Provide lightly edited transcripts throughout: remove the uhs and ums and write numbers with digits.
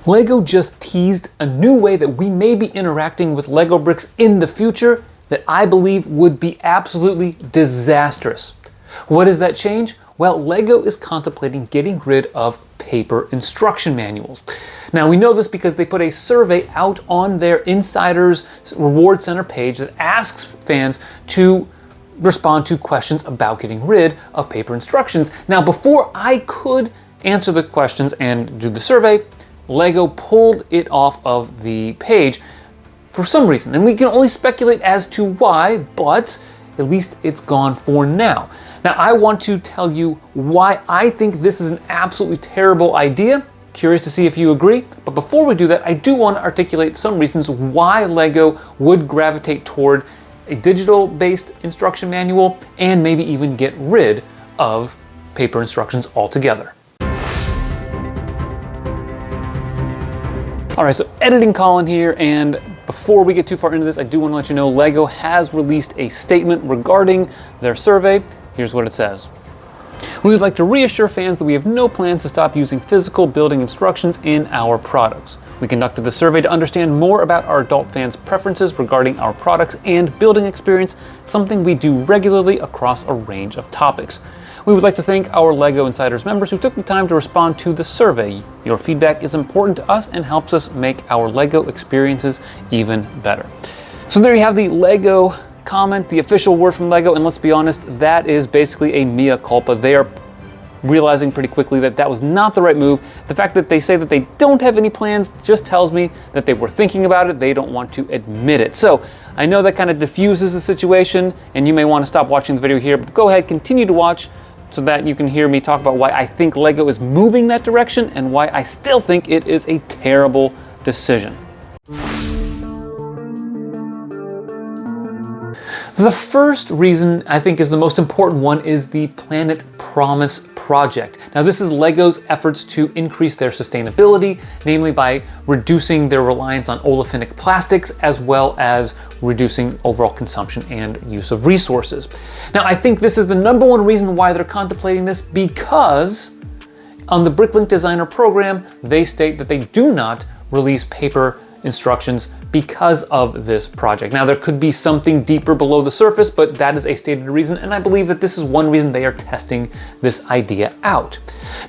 LEGO just teased a new way that we may be interacting with LEGO bricks in the future that I believe would be absolutely disastrous. What is that change? Well, LEGO is contemplating getting rid of paper instruction manuals. Now, we know this because they put a survey out on their Insiders Reward Center page that asks fans to respond to questions about getting rid of paper instructions. Now, before I could answer the questions and do the survey, LEGO pulled it off of the page for some reason, and we can only speculate as to why, but at least it's gone for now. Now, I want to tell you why I think this is an absolutely terrible idea. Curious to see if you agree, but before we do that, I do want to articulate some reasons why LEGO would gravitate toward a digital-based instruction manual and maybe even get rid of paper instructions altogether. All right, so editing Colin here, and before we get too far into this, I do want to let you know LEGO has released a statement regarding their survey. Here's what it says. We would like to reassure fans that we have no plans to stop using physical building instructions in our products. We conducted the survey to understand more about our adult fans' preferences regarding our products and building experience, something we do regularly across a range of topics. We would like to thank our LEGO Insiders members who took the time to respond to the survey. Your feedback is important to us and helps us make our LEGO experiences even better. So there you have the LEGO comment, the official word from LEGO, and let's be honest, that is basically a mea culpa. They are realizing pretty quickly that that was not the right move. The fact that they say that they don't have any plans just tells me that they were thinking about it, they don't want to admit it. So I know that kind of diffuses the situation, and you may want to stop watching the video here, but go ahead, continue to watch so that you can hear me talk about why I think LEGO is moving that direction and why I still think it is a terrible decision. The first reason I think is the most important one is the Planet Promise project. Now, this is LEGO's efforts to increase their sustainability, namely by reducing their reliance on olefinic plastics, as well as reducing overall consumption and use of resources. Now, I think this is the number one reason why they're contemplating this, because on the Bricklink Designer program, they state that they do not release paper instructions because of this project. Now, there could be something deeper below the surface, but that is a stated reason, and I believe that this is one reason they are testing this idea out.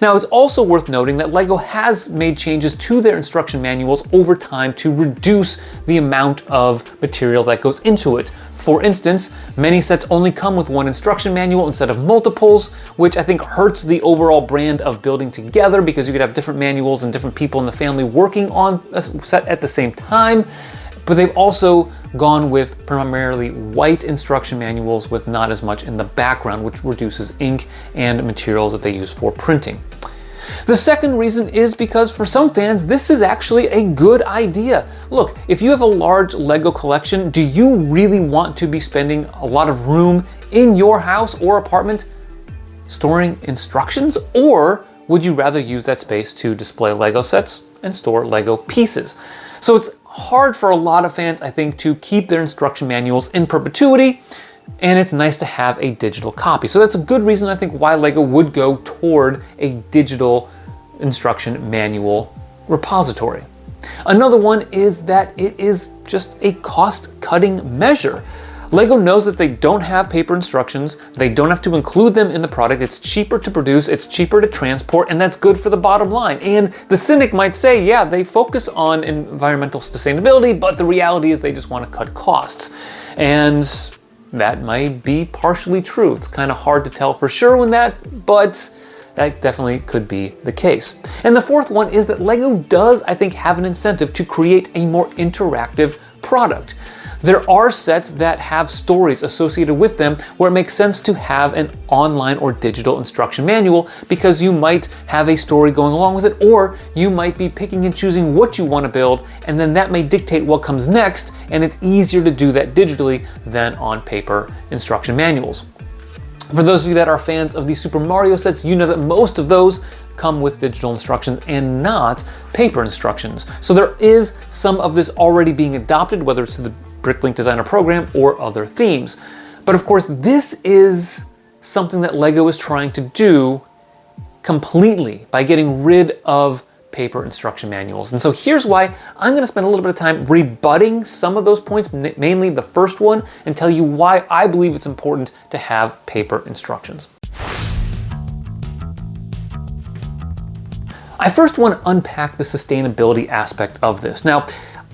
Now, it's also worth noting that LEGO has made changes to their instruction manuals over time to reduce the amount of material that goes into it. For instance, many sets only come with one instruction manual instead of multiples, which I think hurts the overall brand of building together because you could have different manuals and different people in the family working on a set at the same time. But they've also gone with primarily white instruction manuals with not as much in the background, which reduces ink and materials that they use for printing. The second reason is because for some fans, this is actually a good idea. Look, if you have a large LEGO collection, do you really want to be spending a lot of room in your house or apartment storing instructions? Or would you rather use that space to display LEGO sets and store LEGO pieces? So it's hard for a lot of fans, I think, to keep their instruction manuals in perpetuity, and it's nice to have a digital copy. So that's a good reason, I think, why LEGO would go toward a digital instruction manual repository. Another one is that it is just a cost-cutting measure. LEGO knows that they don't have paper instructions, they don't have to include them in the product, it's cheaper to produce, it's cheaper to transport, and that's good for the bottom line. And the cynic might say, yeah, they focus on environmental sustainability, but the reality is they just want to cut costs. And that might be partially true. It's kind of hard to tell for sure when but that definitely could be the case. And the fourth one is that LEGO does, I think, have an incentive to create a more interactive product. There are sets that have stories associated with them where it makes sense to have an online or digital instruction manual because you might have a story going along with it, or you might be picking and choosing what you want to build, and then that may dictate what comes next, and it's easier to do that digitally than on paper instruction manuals. For those of you that are fans of the Super Mario sets, you know that most of those come with digital instructions and not paper instructions. So there is some of this already being adopted, whether it's to the Bricklink Designer program or other themes. But of course, this is something that LEGO is trying to do completely by getting rid of paper instruction manuals. And so here's why I'm going to spend a little bit of time rebutting some of those points, mainly the first one, and tell you why I believe it's important to have paper instructions. I first want to unpack the sustainability aspect of this. Now,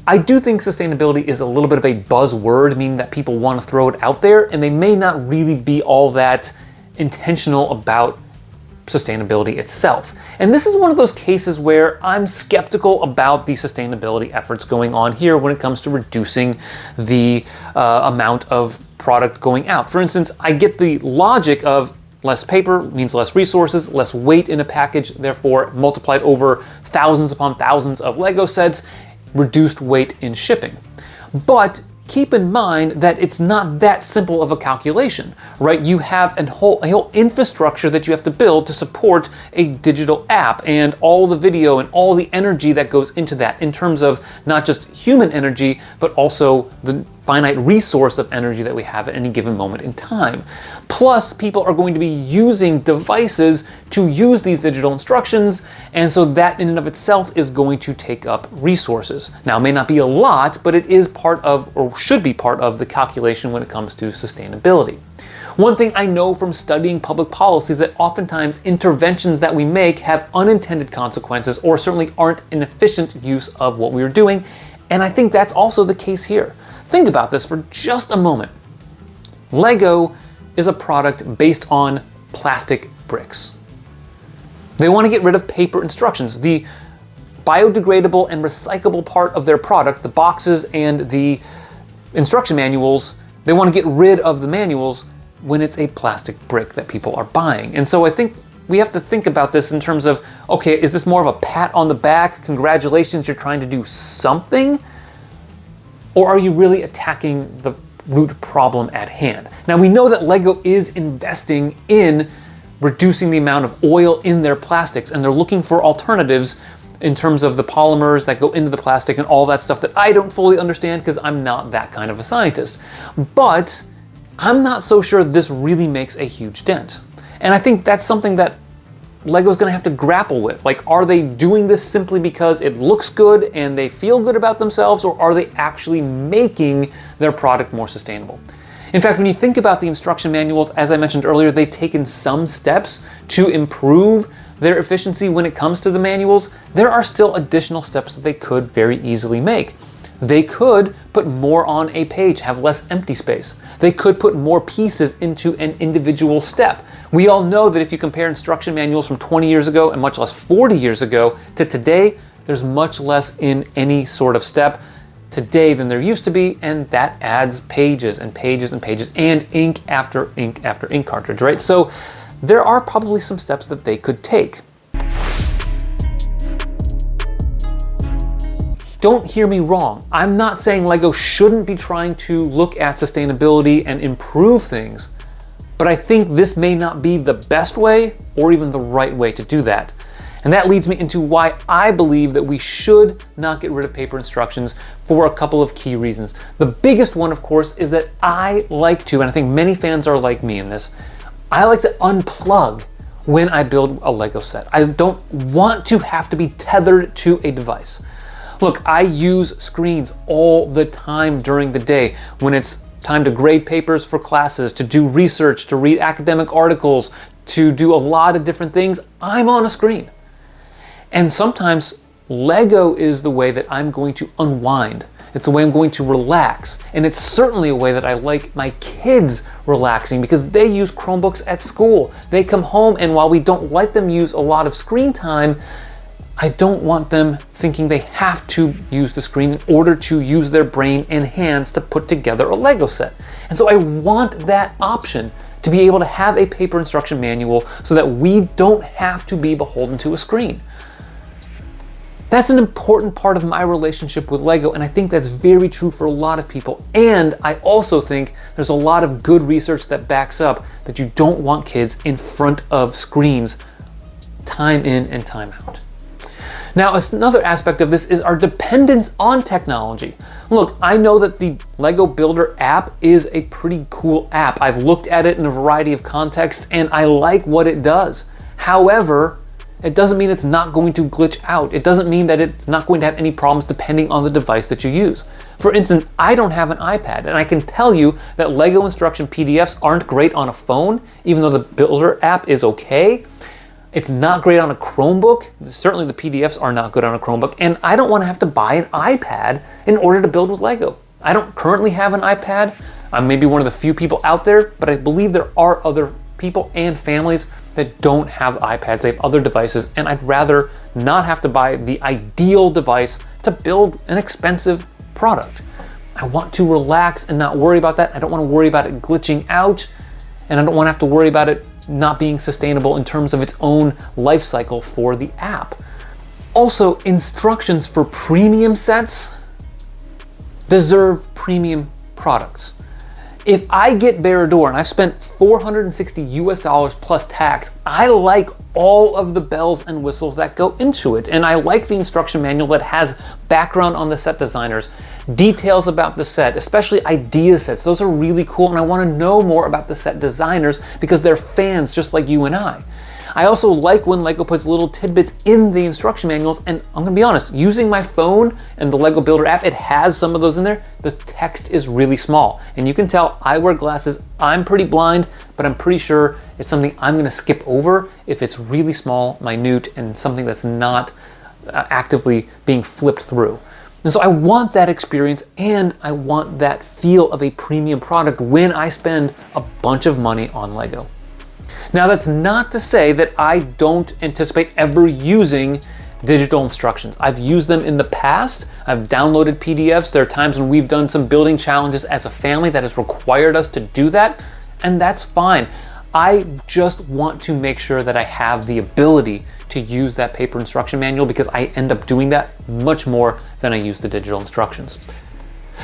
I do think sustainability is a little bit of a buzzword, meaning that people want to throw it out there, and they may not really be all that intentional about sustainability itself. And this is one of those cases where I'm skeptical about the sustainability efforts going on here when it comes to reducing the amount of product going out. For instance, I get the logic of less paper means less resources, less weight in a package, therefore multiplied over thousands upon thousands of Lego sets, reduced weight in shipping. But keep in mind that it's not that simple of a calculation, right? You have a whole infrastructure that you have to build to support a digital app, and all the video and all the energy that goes into that in terms of not just human energy, but also the finite resource of energy that we have at any given moment in time. Plus, people are going to be using devices to use these digital instructions, and so that in and of itself is going to take up resources. Now, it may not be a lot, but it is part of, or should be part of, the calculation when it comes to sustainability. One thing I know from studying public policy is that oftentimes interventions that we make have unintended consequences, or certainly aren't an efficient use of what we are doing, and I think that's also the case here. Think about this for just a moment. Lego is a product based on plastic bricks. They want to get rid of paper instructions. The biodegradable and recyclable part of their product, the boxes and the instruction manuals, they want to get rid of the manuals when it's a plastic brick that people are buying. And so I think we have to think about this in terms of, okay, is this more of a pat on the back, congratulations, you're trying to do something? Or are you really attacking the root problem at hand? Now, we know that Lego is investing in reducing the amount of oil in their plastics, and they're looking for alternatives in terms of the polymers that go into the plastic and all that stuff that I don't fully understand because I'm not that kind of a scientist. But I'm not so sure this really makes a huge dent. And I think that's something that Lego's gonna have to grapple with. Like, are they doing this simply because it looks good and they feel good about themselves, or are they actually making their product more sustainable? In fact, when you think about the instruction manuals, as I mentioned earlier, they've taken some steps to improve their efficiency when it comes to the manuals. There are still additional steps that they could very easily make. They could put more on a page, have less empty space. They could put more pieces into an individual step. We all know that if you compare instruction manuals from 20 years ago, and much less 40 years ago, to today, there's much less in any sort of step today than there used to be, and that adds pages and pages and pages, and ink after ink after ink cartridge, right? So there are probably some steps that they could take. Don't hear me wrong. I'm not saying Lego shouldn't be trying to look at sustainability and improve things, but I think this may not be the best way or even the right way to do that. And that leads me into why I believe that we should not get rid of paper instructions for a couple of key reasons. The biggest one, of course, is that I like to, and I think many fans are like me in this, I like to unplug when I build a Lego set. I don't want to have to be tethered to a device. Look, I use screens all the time during the day when it's time to grade papers for classes, to do research, to read academic articles, to do a lot of different things. I'm on a screen. And sometimes Lego is the way that I'm going to unwind. It's the way I'm going to relax. And it's certainly a way that I like my kids relaxing, because they use Chromebooks at school. They come home, and while we don't let them use a lot of screen time, I don't want them thinking they have to use the screen in order to use their brain and hands to put together a Lego set. And so I want that option to be able to have a paper instruction manual so that we don't have to be beholden to a screen. That's an important part of my relationship with Lego, and I think that's very true for a lot of people. And I also think there's a lot of good research that backs up that you don't want kids in front of screens time in and time out. Now, another aspect of this is our dependence on technology. Look, I know that the Lego Builder app is a pretty cool app. I've looked at it in a variety of contexts, and I like what it does. However, it doesn't mean it's not going to glitch out. It doesn't mean that it's not going to have any problems depending on the device that you use. For instance, I don't have an iPad, and I can tell you that Lego instruction PDFs aren't great on a phone, even though the Builder app is okay. It's not great on a Chromebook. Certainly the PDFs are not good on a Chromebook, and I don't want to have to buy an iPad in order to build with Lego. I don't currently have an iPad. I'm maybe one of the few people out there, but I believe there are other people and families that don't have iPads. They have other devices, and I'd rather not have to buy the ideal device to build an expensive product. I want to relax and not worry about that. I don't want to worry about it glitching out, and I don't want to have to worry about it not being sustainable in terms of its own life cycle for the app. Also, instructions for premium sets deserve premium products. If I get Berador and I've spent $460 plus tax, I like all of the bells and whistles that go into it. And I like the instruction manual that has background on the set designers, details about the set, especially idea sets. Those are really cool, and I want to know more about the set designers because they're fans just like you and I. I also like when Lego puts little tidbits in the instruction manuals, and I'm gonna be honest, using my phone and the Lego Builder app, it has some of those in there. The text is really small, and you can tell I wear glasses. I'm pretty blind, but I'm pretty sure it's something I'm gonna skip over if it's really small, minute, and something that's not actively being flipped through. And so I want that experience, and I want that feel of a premium product when I spend a bunch of money on Lego. Now, that's not to say that I don't anticipate ever using digital instructions. I've used them in the past. I've downloaded PDFs. There are times when we've done some building challenges as a family that has required us to do that, and that's fine. I just want to make sure that I have the ability to use that paper instruction manual because I end up doing that much more than I use the digital instructions.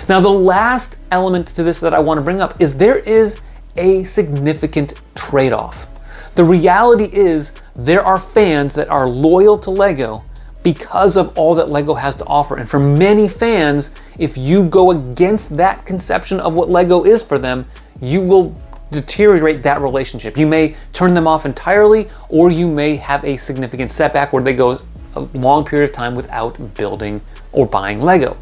Now, the last element to this that I want to bring up is there is a significant trade-off. The reality is there are fans that are loyal to Lego because of all that Lego has to offer. And for many fans, if you go against that conception of what Lego is for them, you will deteriorate that relationship. You may turn them off entirely, or you may have a significant setback where they go a long period of time without building or buying Lego.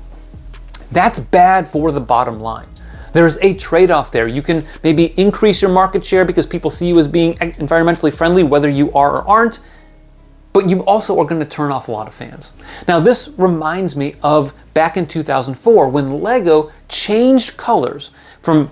That's bad for the bottom line. There's a trade-off there. You can maybe increase your market share because people see you as being environmentally friendly, whether you are or aren't, but you also are going to turn off a lot of fans. Now, this reminds me of back in 2004 when Lego changed colors from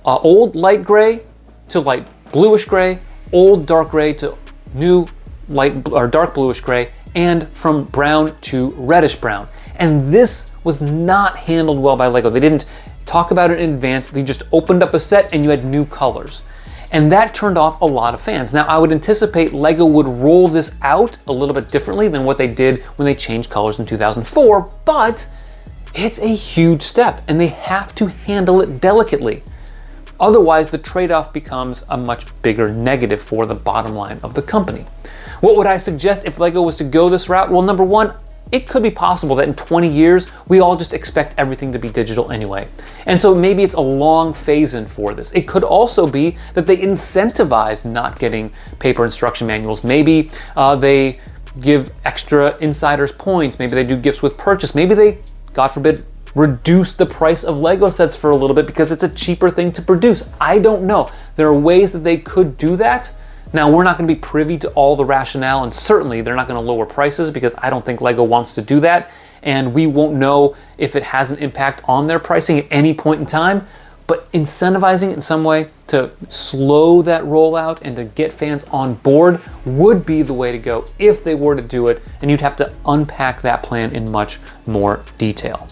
old light gray to light bluish gray, old dark gray to new light or dark bluish gray, and from brown to reddish brown. And this was not handled well by Lego. They didn't talk about it in advance. They just opened up a set and you had new colors. And that turned off a lot of fans. Now, I would anticipate Lego would roll this out a little bit differently than what they did when they changed colors in 2004, but it's a huge step and they have to handle it delicately. Otherwise, the trade-off becomes a much bigger negative for the bottom line of the company. What would I suggest if Lego was to go this route? Well, number one, it could be possible that in 20 years, we all just expect everything to be digital anyway. And so maybe it's a long phase-in for this. It could also be that they incentivize not getting paper instruction manuals. Maybe they give extra insiders points. Maybe they do gifts with purchase. Maybe they, God forbid, reduce the price of Lego sets for a little bit because it's a cheaper thing to produce. I don't know. There are ways that they could do that. Now, we're not going to be privy to all the rationale, and certainly they're not going to lower prices because I don't think Lego wants to do that, and we won't know if it has an impact on their pricing at any point in time, but incentivizing in some way to slow that rollout and to get fans on board would be the way to go if they were to do it, and you'd have to unpack that plan in much more detail.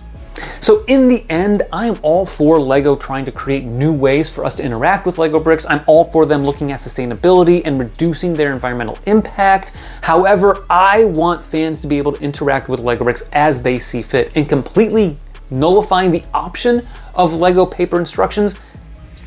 So in the end, I am all for Lego trying to create new ways for us to interact with Lego bricks. I'm all for them looking at sustainability and reducing their environmental impact. However, I want fans to be able to interact with Lego bricks as they see fit, and completely nullifying the option of Lego paper instructions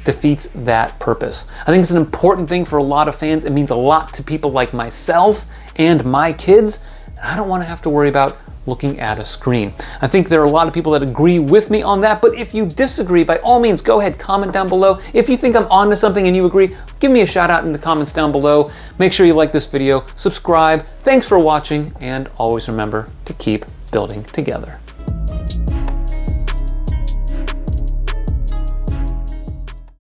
defeats that purpose. I think it's an important thing for a lot of fans. It means a lot to people like myself and my kids. I don't want to have to worry about looking at a screen. I think there are a lot of people that agree with me on that, but if you disagree, by all means, go ahead, comment down below. If you think I'm onto something and you agree, give me a shout out in the comments down below. Make sure you like this video, subscribe. Thanks for watching, and always remember to keep building together.